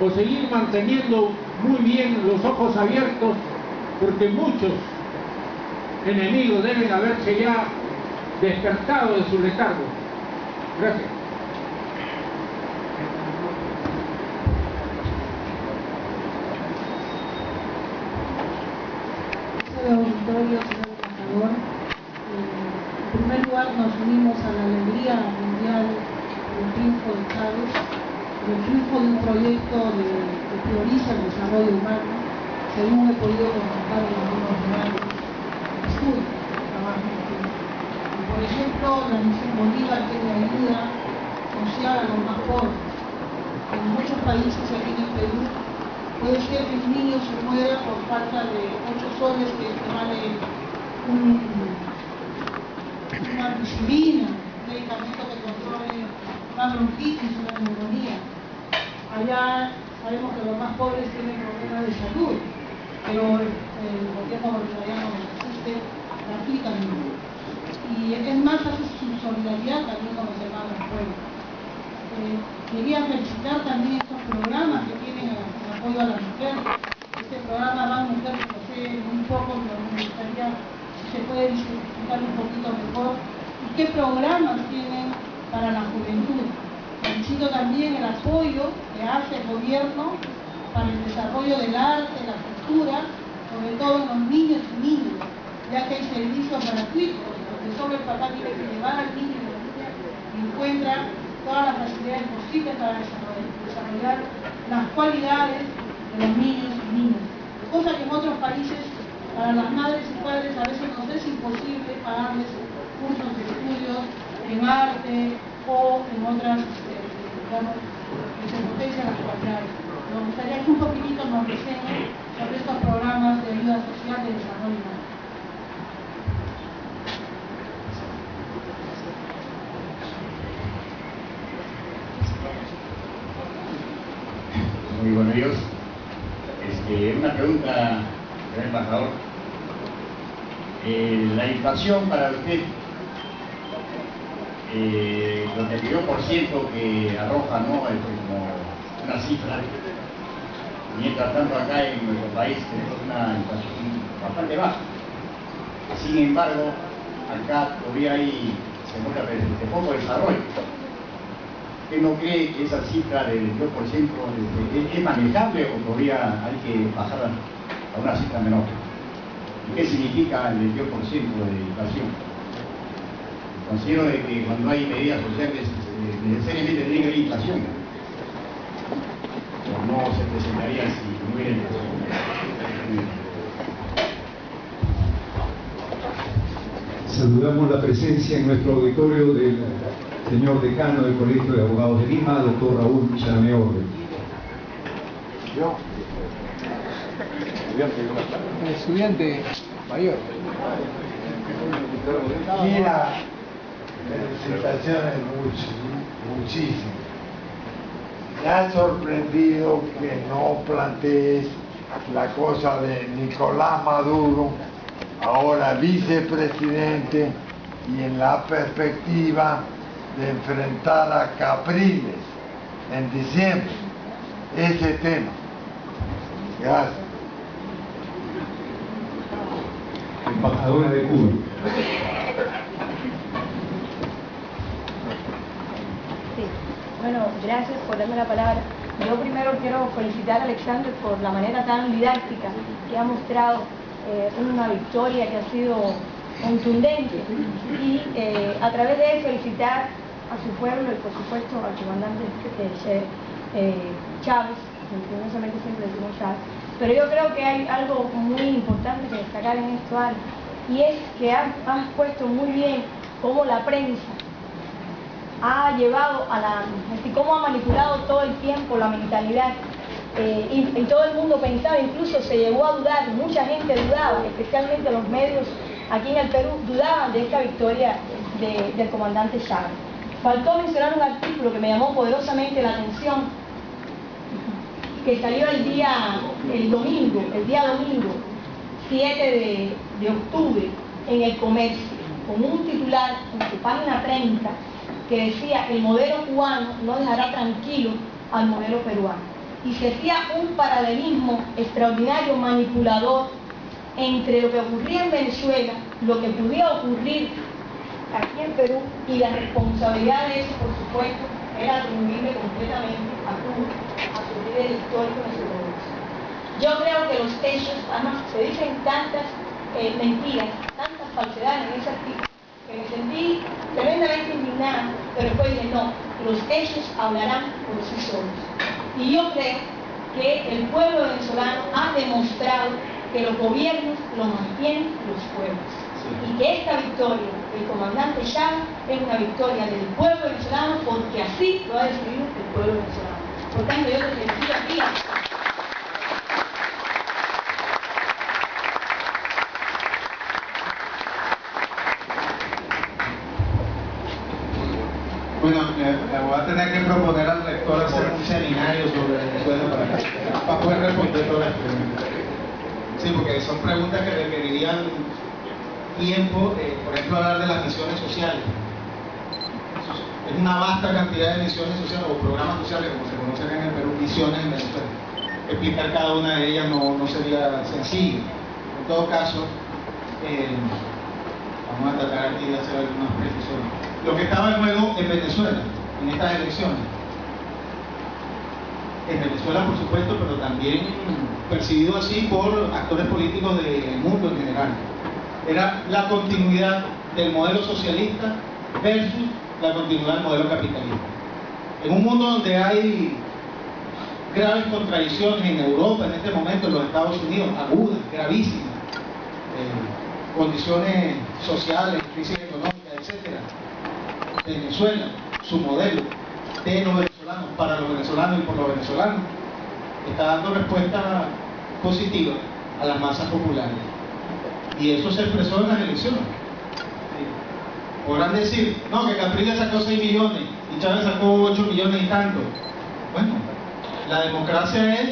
o seguir manteniendo muy bien los ojos abiertos, porque muchos enemigos deben haberse ya despertado de su letargo. Gracias. Auditorio, señor embajador, en primer lugar nos unimos a la alegría mundial del triunfo de Chávez, del triunfo de un proyecto que prioriza el desarrollo humano, según he podido constatar en algunos lugares de estudio, de trabajo. Por ejemplo, la misión Bolívar tiene ayuda social a los más pobres. En muchos países, aquí en el Perú, puede ser que un niño se muera por falta de 8 soles que vale una ampicilina, un medicamento que controle una bronquitis, una neumonía. Allá sabemos que los más pobres tienen problemas de salud, pero el gobierno bolivariano no existe gratuitamente. Y es más, hace su solidaridad también con los hermanos pueblos. Quería felicitar también estos programas que tienen en apoyo a la mujer. Este programa Van Mujer, que lo sé muy poco, pero me gustaría si se puede explicar un poquito mejor. ¿Y qué programas tienen para la juventud? Felicito también el apoyo que hace el gobierno para el desarrollo del arte, la cultura, sobre todo en los niños y niñas, ya que hay servicios gratuitos, donde solo el papá tiene que llevar al niño y a la niña y encuentra todas las facilidades posibles para desarrollar las cualidades de los niños y niñas. Cosa que en otros países, para las madres y padres, a veces nos es imposible pagarles cursos de estudios en arte o en otras, digamos, que se potencian las cualidades. Nos gustaría que un poquitito nos reseñe sobre estos programas de ayuda social de desarrollo humano. Muy buenos días. Una pregunta, señor embajador. La inflación para usted, lo 32% que arroja, ¿no?, es como una cifra. Mientras tanto acá en nuestro país tenemos una inflación bastante baja. Sin embargo, acá todavía se muestra poco desarrollo. ¿Usted no cree que esa cifra del 2% es manejable o todavía hay que bajar a una cifra menor? ¿Y qué significa el 22% de inflación? Considero de que cuando hay medidas sociales necesariamente tiene que haber inflación. O no se presentaría si no hubiera inflación. Saludamos la presencia en nuestro auditorio del señor decano del Colegio de Abogados de Lima, doctor Raúl Charamé Orden. Estudiante mayor. Mira, felicitaciones muchísimas. Me ha sorprendido que no plantees la cosa de Nicolás Maduro, ahora vicepresidente, y en la perspectiva de enfrentar a Capriles en diciembre. Ese tema. Gracias. Embajadora de Cuba. Sí. Bueno, gracias por darme la palabra. Yo primero quiero felicitar a Alexander por la manera tan didáctica que ha mostrado una victoria que ha sido contundente y a través de él felicitar a su pueblo y por supuesto al comandante Chávez, lastimosamente siempre decimos Chávez, pero yo creo que hay algo muy importante que destacar en esto, Ale, y es que has puesto muy bien cómo la prensa ha llevado y cómo ha manipulado todo el tiempo la mentalidad y todo el mundo pensaba, incluso se llegó a dudar, mucha gente dudaba, especialmente los medios aquí en el Perú dudaban de esta victoria del comandante Chávez. Faltó mencionar un artículo que me llamó poderosamente la atención, que salió el día domingo, 7 de octubre, en El Comercio, con un titular en su página 30 que decía: el modelo cubano no dejará tranquilo al modelo peruano. y se hacía un paralelismo extraordinario, manipulador, entre lo que ocurría en Venezuela, lo que podía ocurrir aquí en Perú, y la responsabilidad de eso, por supuesto, era atribuible completamente a Cuba, a su líder histórico de su revolución. Yo creo que los hechos, además se dicen tantas mentiras, tantas falsedades en ese artículo, que me sentí tremendamente indignada, pero después dije, no, los hechos hablarán por sí solos. Y yo creo que el pueblo venezolano ha demostrado que los gobiernos lo mantienen los pueblos. Y que esta victoria del comandante Chávez es una victoria del pueblo venezolano, porque así lo ha decidido el pueblo venezolano. Por tanto, yo les pido aquí bueno, le voy a tener que proponer al lector hacer un seminario sobre Venezuela para poder responder todas las preguntas. Sí, porque son preguntas que requerirían tiempo, por ejemplo, hablar de las misiones sociales. Es una vasta cantidad de misiones sociales o programas sociales, como se conocen en el Perú, misiones en Venezuela. Explicar cada una de ellas no sería sencillo. En todo caso, vamos a tratar aquí de hacer algunas precisiones. Lo que estaba en juego en Venezuela, en estas elecciones, en Venezuela por supuesto, pero también percibido así por actores políticos del mundo en general, era la continuidad del modelo socialista versus la continuidad del modelo capitalista. En un mundo donde hay graves contradicciones en Europa en este momento, en los Estados Unidos, agudas, gravísimas, condiciones sociales, crisis económica, etc. Venezuela, su modelo de los venezolanos, para los venezolanos y por los venezolanos, está dando respuesta positiva a las masas populares. Y eso se expresó en las elecciones. Podrán decir, no, que Capriles sacó 6 millones y Chávez sacó 8 millones y tanto. Bueno, la democracia es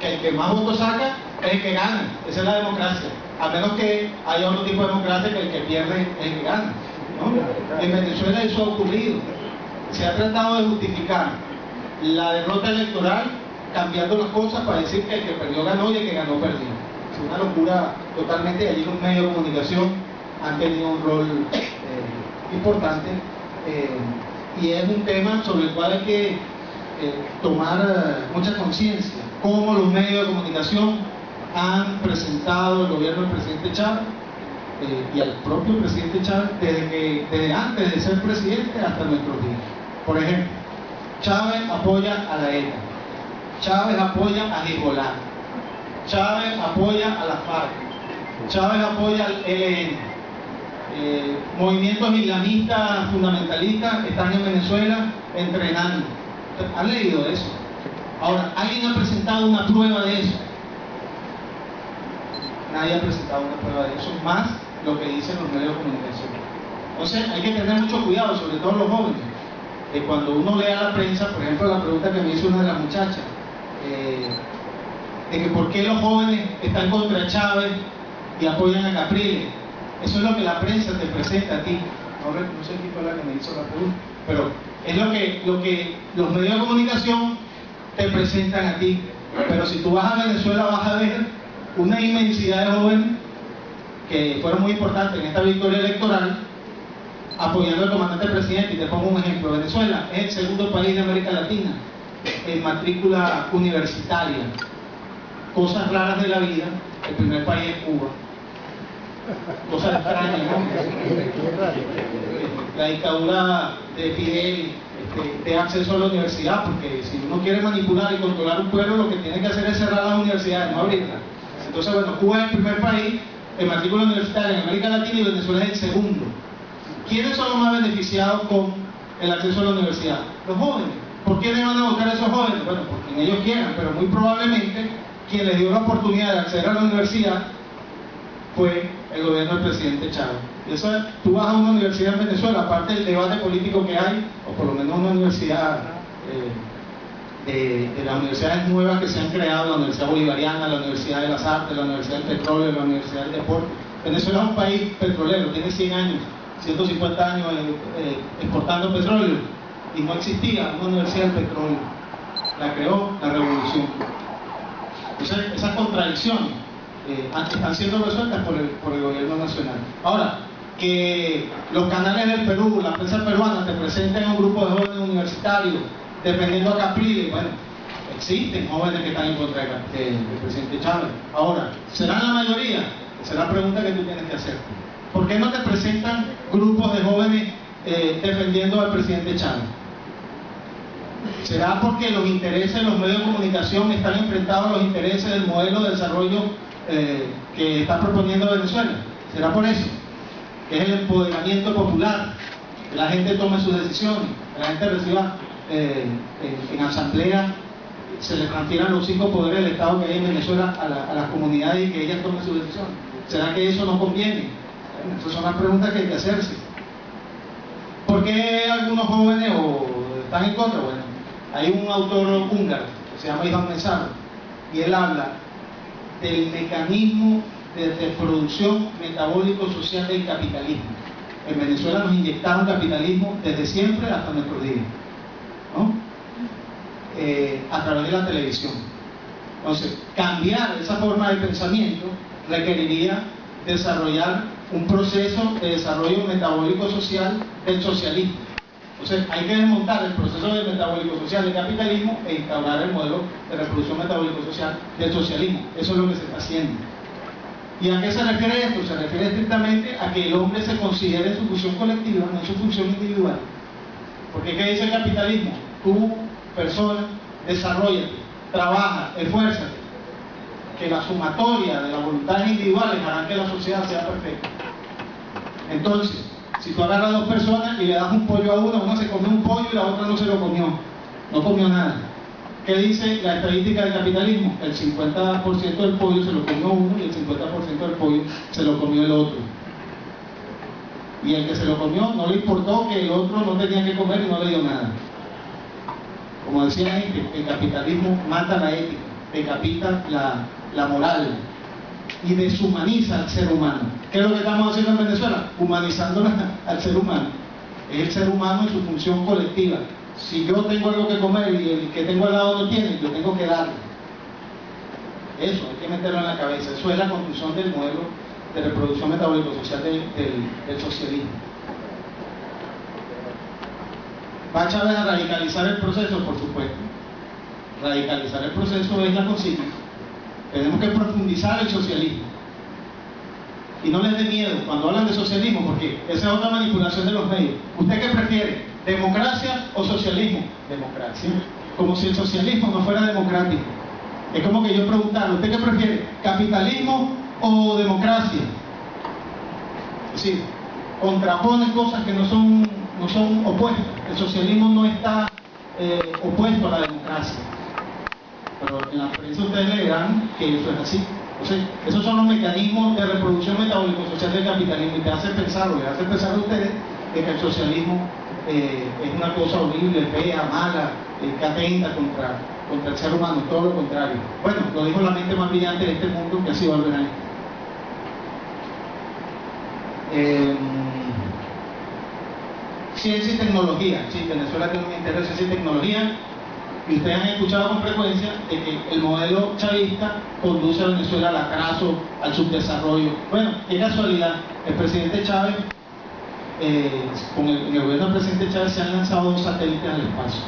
que el que más votos saca es el que gana. Esa es la democracia. A menos que haya otro tipo de democracia que el que pierde es el que gana, ¿no? En Venezuela eso ha ocurrido. Se ha tratado de justificar la derrota electoral cambiando las cosas para decir que el que perdió ganó y el que ganó perdió. Es una locura totalmente. Allí los medios de comunicación han tenido un rol importante, y es un tema sobre el cual hay que tomar mucha conciencia. Cómo los medios de comunicación han presentado el gobierno del presidente Chávez y al propio presidente Chávez desde antes de ser presidente hasta nuestros días. Por ejemplo, Chávez apoya a la ETA, Chávez apoya a Hezbollah, Chávez apoya a la FARC, Chávez apoya al ELN. Movimientos islamistas fundamentalistas están en Venezuela entrenando. ¿Han leído eso? Ahora, ¿alguien ha presentado una prueba de eso? Nadie ha presentado una prueba de eso, más lo que dicen los medios de comunicación. Entonces hay que tener mucho cuidado, sobre todo los jóvenes, cuando uno lea la prensa. Por ejemplo, la pregunta que me hizo una de las muchachas, de que por qué los jóvenes están contra Chávez y apoyan a Capriles. Eso es lo que la prensa te presenta a ti. No sé quién fue la que me hizo la pregunta, pero es lo que los medios de comunicación te presentan a ti. Pero si tú vas a Venezuela vas a ver una inmensidad de jóvenes que fueron muy importantes en esta victoria electoral apoyando al comandante presidente. Y te pongo un ejemplo: Venezuela es el segundo país de América Latina en matrícula universitaria. Cosas raras de la vida. El primer país es Cuba. Cosas extrañas, ¿no? La dictadura de Fidel de acceso a la universidad, porque si uno quiere manipular y controlar un pueblo, lo que tiene que hacer es cerrar las universidades, no abrirlas. Entonces, bueno, Cuba es el primer país en matrícula universitaria en América Latina y Venezuela es el segundo. ¿Quiénes son los más beneficiados con el acceso a la universidad? Los jóvenes. ¿Por qué le van a votar a esos jóvenes? Bueno, porque ellos quieran, pero muy probablemente quien les dio la oportunidad de acceder a la universidad fue el gobierno del presidente Chávez. Y eso, tú vas a una universidad en Venezuela, aparte del debate político que hay, o por lo menos una universidad de las universidades nuevas que se han creado, la Universidad Bolivariana, la Universidad de las Artes, la Universidad del Petróleo, la Universidad del Deporte. Venezuela es un país petrolero, tiene 100 años, 150 años exportando petróleo, y no existía una universidad del petróleo. la creó la revolución. Entonces, esas contradicciones están siendo resueltas por el gobierno nacional. Ahora, que los canales del Perú, la prensa peruana, te presenten a un grupo de jóvenes universitarios defendiendo a Capriles, bueno, existen jóvenes que están en contra del presidente Chávez. Ahora, ¿serán la mayoría? Esa es la pregunta que tú tienes que hacer. ¿Por qué no te presentan grupos de jóvenes defendiendo al presidente Chávez? ¿Será porque los intereses de los medios de comunicación están enfrentados a los intereses del modelo de desarrollo que está proponiendo Venezuela? ¿Será por eso? Que es el empoderamiento popular, que la gente tome sus decisiones, que la gente reciba en asamblea, se le transfieran los 5 poderes del Estado que hay en Venezuela a las comunidades y que ellas tomen sus decisiones. ¿Será que eso no conviene? Bueno, esas son las preguntas que hay que hacerse. ¿Por qué algunos jóvenes están en contra? Bueno, hay un autor húngaro que se llama Iván Mesaro y él habla del mecanismo de producción metabólico social del capitalismo. En Venezuela nos inyectaron capitalismo desde siempre hasta nuestros días, ¿no? A través de la televisión. Entonces, cambiar esa forma de pensamiento requeriría desarrollar un proceso de desarrollo metabólico social del socialismo. Entonces, hay que desmontar el proceso de metabólico social del capitalismo e instaurar el modelo de reproducción metabólico social del socialismo. Eso es lo que se está haciendo. ¿Y a qué se refiere esto? Se refiere estrictamente a que el hombre se considere en su función colectiva, no en su función individual. Porque ¿qué dice el capitalismo? Tú, persona, desarróllate, trabaja, esfuérzate, que la sumatoria de las voluntades individuales harán que la sociedad sea perfecta. Entonces, si tú agarras a 2 personas y le das un pollo a una se comió un pollo y la otra no se lo comió, no comió nada. ¿Qué dice la estadística del capitalismo? El 50% del pollo se lo comió uno y el 50% del pollo se lo comió el otro. Y el que se lo comió no le importó que el otro no tenía que comer y no le dio nada. Como decía Henry, el capitalismo mata la ética, decapita la moral y deshumaniza al ser humano. ¿Qué es lo que estamos haciendo en Venezuela? Humanizando al ser humano. Es el ser humano en su función colectiva. Si yo tengo algo que comer y el que tengo al lado no tiene, yo tengo que darle. Eso hay que meterlo en la cabeza. Eso es la conclusión del modelo de reproducción metabólico-social del socialismo. ¿Va Chávez a radicalizar el proceso? Por supuesto. Radicalizar el proceso es la consigna. Tenemos que profundizar el socialismo. Y no les dé miedo cuando hablan de socialismo, porque esa es otra manipulación de los medios. ¿Usted qué prefiere? ¿Democracia o socialismo? Democracia. Como si el socialismo no fuera democrático. Es como que yo preguntara, ¿usted qué prefiere? ¿Capitalismo o democracia? Es decir, contraponen cosas que no son opuestas. El socialismo no está opuesto a la democracia. Pero en la prensa ustedes leerán que eso es así. Entonces, esos son los mecanismos de reproducción metabólico-social del capitalismo y te hace pensar, o le hace pensar a ustedes que el socialismo es una cosa horrible, fea, mala, que atenta contra el ser humano, todo lo contrario. Bueno, lo dijo la mente más brillante de este mundo, que ha sido Albert Einstein. Ciencia y tecnología. Sí, Venezuela tiene un interés en ciencia y tecnología. Y ustedes han escuchado con frecuencia de que el modelo chavista conduce a Venezuela al atraso, al subdesarrollo. Bueno, qué casualidad, el presidente Chávez, en el gobierno del presidente Chávez se han lanzado 2 satélites al espacio.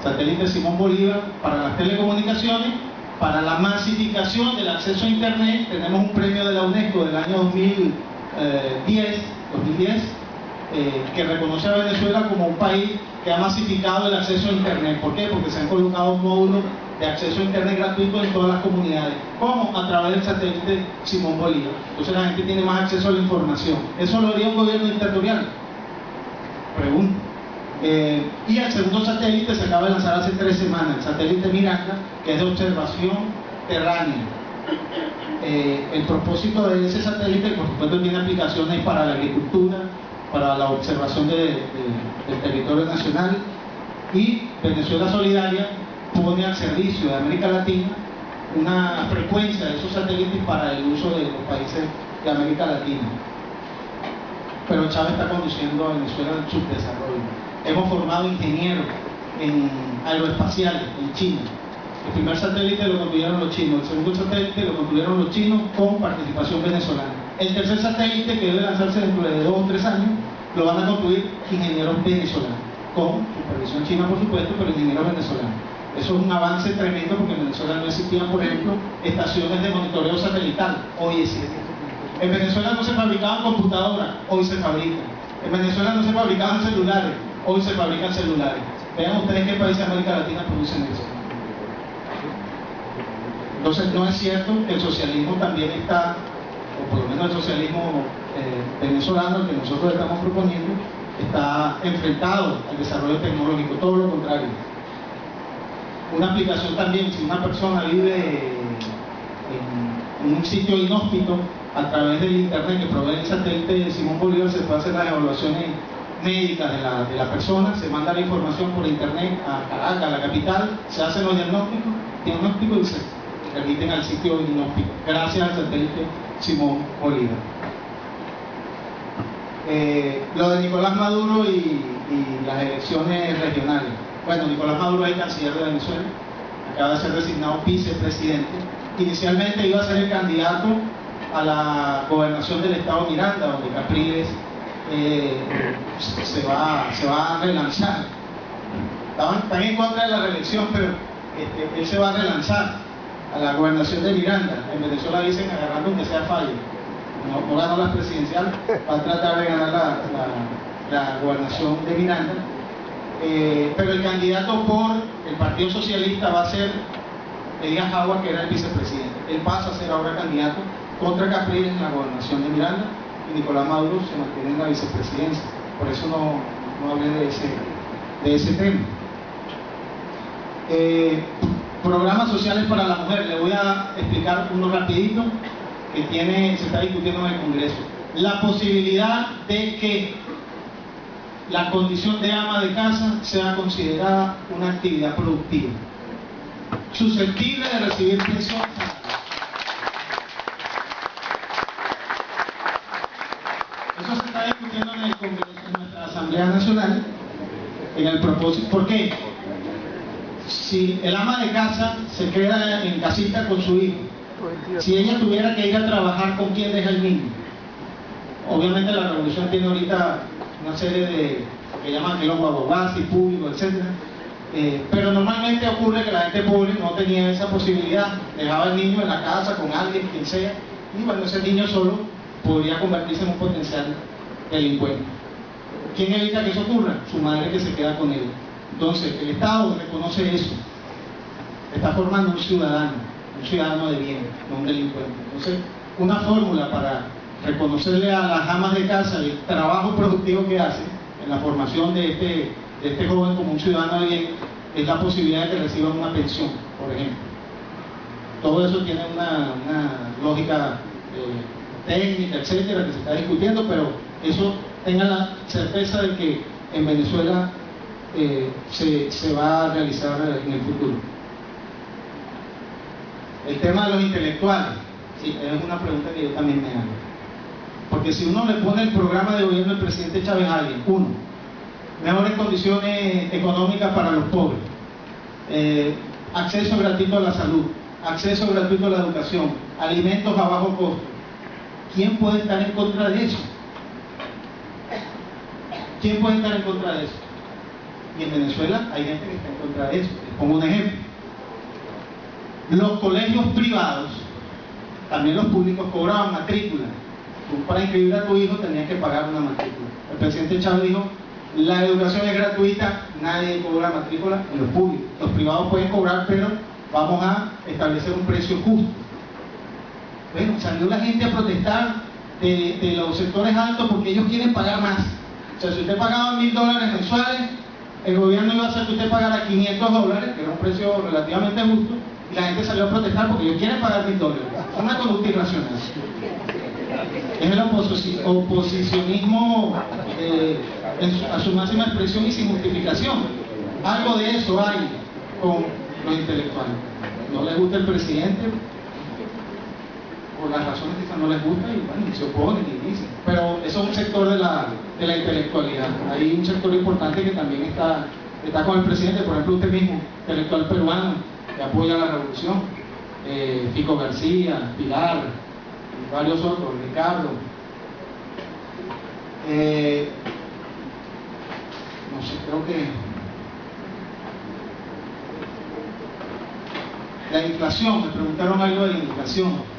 Satélite Simón Bolívar para las telecomunicaciones, para la masificación del acceso a Internet. Tenemos un premio de la UNESCO del año 2010, que reconoce a Venezuela como un país que ha masificado el acceso a Internet. ¿Por qué? Porque se han colocado módulos de acceso a Internet gratuito en todas las comunidades. ¿Cómo? A través del satélite Simón Bolívar. Entonces la gente tiene más acceso a la información. ¿Eso lo haría un gobierno dictatorial? Pregunto. Y el segundo satélite se acaba de lanzar hace 3 semanas, el satélite Miranda, que es de observación terránea. El propósito de ese satélite, por supuesto, tiene aplicaciones para la agricultura, para la observación del territorio nacional, y Venezuela Solidaria pone al servicio de América Latina una frecuencia de esos satélites para el uso de los países de América Latina. Pero Chávez está conduciendo a Venezuela al subdesarrollo. Hemos formado ingenieros en aeroespaciales en China. El primer satélite lo construyeron los chinos, el segundo satélite lo construyeron los chinos con participación venezolana. El tercer satélite, que debe lanzarse dentro de 2 o 3 años, lo van a construir ingenieros venezolanos, con supervisión china por supuesto, pero ingenieros venezolanos. Eso es un avance tremendo porque en Venezuela no existían, por ejemplo, estaciones de monitoreo satelital, hoy existen. En Venezuela no se fabricaban computadoras, hoy se fabrican. En Venezuela no se fabricaban celulares, hoy se fabrican celulares. Vean ustedes qué países de América Latina producen eso. Entonces no es cierto que el socialismo también está, o por lo menos el socialismo venezolano, el que nosotros estamos proponiendo, está enfrentado al desarrollo tecnológico, todo lo contrario. Una aplicación también, si una persona vive en un sitio inhóspito, a través del internet que provee el satélite de Simón Bolívar se puede hacer las evaluaciones médicas de la persona, se manda la información por internet a Caracas, a la capital, se hacen los diagnósticos y se remiten al sitio inhóspito, gracias al satélite Simón Bolívar. Lo de Nicolás Maduro y las elecciones regionales. Bueno, Nicolás Maduro es el canciller de Venezuela, acaba de ser designado vicepresidente. Inicialmente iba a ser el candidato a la gobernación del estado Miranda, donde Capriles se va a relanzar. Están en contra de la reelección, pero él se va a relanzar a la gobernación de Miranda. En Venezuela dicen agarrando aunque sea fallo. No ganó las presidenciales, va a tratar de ganar la gobernación de Miranda. Pero el candidato por el Partido Socialista va a ser Elías Jagua, que era el vicepresidente. Él pasa a ser ahora candidato contra Capriles en la gobernación de Miranda y Nicolás Maduro se mantiene en la vicepresidencia. Por eso no hablé de ese tema. Programas sociales para la mujer. Le voy a explicar uno rapidito que se está discutiendo en el Congreso. La posibilidad de que la condición de ama de casa sea considerada una actividad productiva, susceptible de recibir pensión. Eso se está discutiendo en el Congreso, en nuestra Asamblea Nacional, en el propósito. ¿Por qué? Si el ama de casa se queda en casita con su hijo, si ella tuviera que ir a trabajar, ¿con quién deja el niño? Obviamente la revolución tiene ahorita una serie de que llaman que los guaguaguas y público, etc. Pero normalmente ocurre que la gente pobre no tenía esa posibilidad, dejaba al niño en la casa con alguien, quien sea, y bueno, ese niño solo podría convertirse en un potencial delincuente. ¿Quién evita que eso ocurra? Su madre, que se queda con él. Entonces, el Estado reconoce eso, está formando un ciudadano de bien, no un delincuente. Entonces, una fórmula para reconocerle a las amas de casa el trabajo productivo que hacen en la formación de este joven como un ciudadano de bien es la posibilidad de que reciban una pensión, por ejemplo. Todo eso tiene una lógica técnica, etcétera, que se está discutiendo, pero eso tengan la certeza de que en Venezuela se va a realizar en el futuro. El tema de los intelectuales, sí, es una pregunta que yo también me hago. Porque si uno le pone el programa de gobierno del presidente Chávez a alguien, uno, mejores condiciones económicas para los pobres, acceso gratuito a la salud, acceso gratuito a la educación, alimentos a bajo costo, ¿quién puede estar en contra de eso? ¿Quién puede estar en contra de eso? Y en Venezuela hay gente que está en contra de eso. Les pongo un ejemplo. Los colegios privados, también los públicos, cobraban matrícula. Tú para inscribir a tu hijo tenías que pagar una matrícula. El presidente Chávez dijo, la educación es gratuita, nadie cobra matrícula en los públicos. Los privados pueden cobrar, pero vamos a establecer un precio justo. Bueno, salió la gente a protestar de los sectores altos porque ellos quieren pagar más. O sea, si usted pagaba $1000 mensuales, el gobierno iba a hacer que usted pagara $500, que era un precio relativamente justo, y la gente salió a protestar porque ellos quieren pagar $1000. Es una conducta irracional. Es el oposicionismo a su máxima expresión y sin justificación. Algo de eso hay con los intelectuales. No les gusta el presidente, por las razones que no les gusta, y bueno, se oponen y dicen. Pero eso es un sector de la intelectualidad. Hay un sector importante que también está está con el presidente, por ejemplo usted mismo, intelectual peruano, que apoya la revolución, Fico García, Pilar, y varios otros, Ricardo. No sé, creo que la inflación, me preguntaron algo de la inflación.